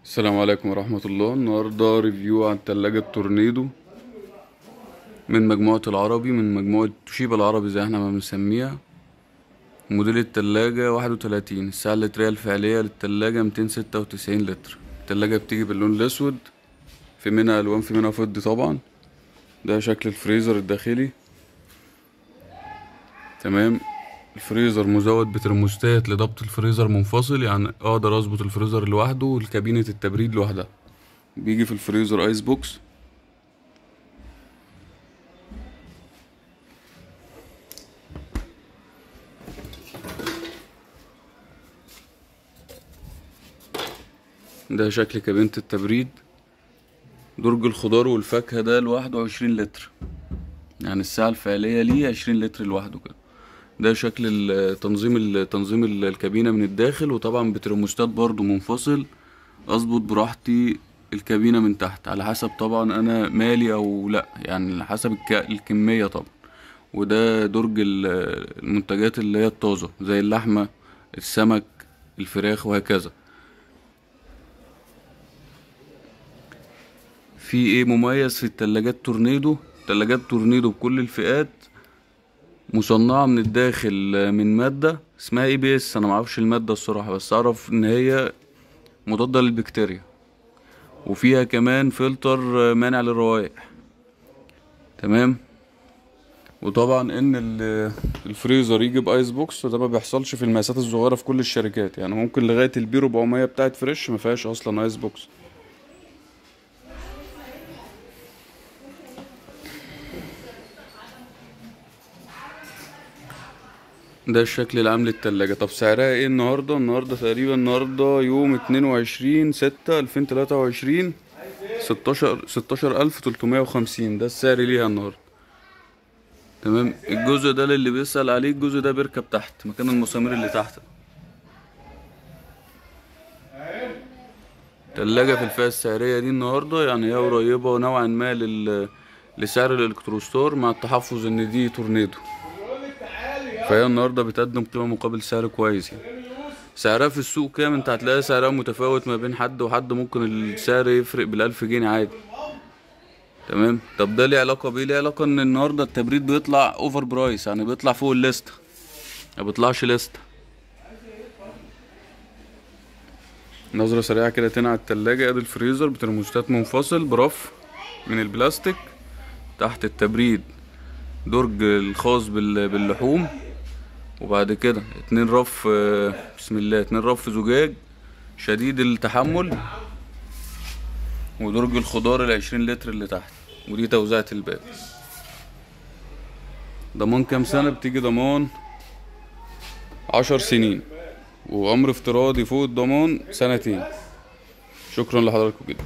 السلام عليكم ورحمة الله. النهاردة ريفيو عن تلاجة تورنيدو من مجموعة العربي، من مجموعة توشيبا العربي زي احنا ما بنسميها. موديل التلاجة 31. السعة اللترية الفعلية للتلاجة 296 لتر. التلاجة بتيجي باللون الأسود، في منها ألوان، في منها فضي طبعا. ده شكل الفريزر الداخلي. تمام. الفريزر مزود بترموستات لضبط الفريزر منفصل، يعني اقدر اظبط الفريزر لوحده والكابينة التبريد لوحدها. بيجي في الفريزر ايس بوكس. ده شكل كابينة التبريد. درج الخضار والفاكهة ده لوحده 20 لتر، يعني السعة الفعلية ليه 20 لتر لوحده كده. ده شكل تنظيم الكابينة من الداخل، وطبعا بترموستات برضو منفصل. اظبط براحتي الكابينة من تحت على حسب طبعا انا مالي او لا، يعني على حسب الكمية طبعا. وده درج المنتجات اللي هي الطازة زي اللحمة، السمك، الفراخ وهكذا. في ايه مميز في التلاجات تورنيدو؟ تلاجات تورنيدو بكل الفئات مصنعة من الداخل من مادة اسمها اي بي اس. انا معرفش المادة الصراحة، بس اعرف ان هي مضادة للبكتيريا، وفيها كمان فلتر مانع للروائح. تمام. وطبعا ان الفريزر يجي بايس بوكس، وده ما بيحصلش في المقاسات الصغيرة في كل الشركات، يعني ممكن لغاية البي 400 بتاعت فريش ما فيهاش اصلا ايس بوكس. ده الشكل العام للتلاجة. طب سعرها ايه النهاردة؟ النهاردة يوم 22/6/2023، 16,350 ده السعر ليها النهاردة. تمام. الجزء ده للي بيسأل عليه، الجزء ده بيركب تحت مكان المسامير اللي تحت. تلاجة في الفئة السعرية دي النهاردة، يعني هي قريبة نوعا ما لسعر الالكتروستار، مع التحفظ ان دي تورنيدو. فهي النهاردة بتقدم قيمة مقابل سعر كويس يعني. سعرها في السوق كام؟ انت هتلاقي سعرها متفاوت ما بين حد وحد، ممكن السعر يفرق بالألف جنيه عادي. تمام. طب ده ليه علاقة بيه؟ ليه علاقة ان النهاردة التبريد بيطلع اوفر برايس، يعني بيطلع فوق الليستة، ما بيطلعش ليستة. نظرة سريعة كده تاني على التلاجة. ادي الفريزر بترموستات منفصل برف من البلاستيك. تحت التبريد درج الخاص باللحوم، وبعد كده اتنين رف، بسم الله، اتنين رف زجاج شديد التحمل، ودرج الخضار ال20 لتر اللي تحت. ودي توزيعة الباب. ضمان كام سنة؟ بتيجي ضمان 10 سنين، وعمر افتراضي فوق الضمان 2 سنين. شكرا لحضراتكم جدا.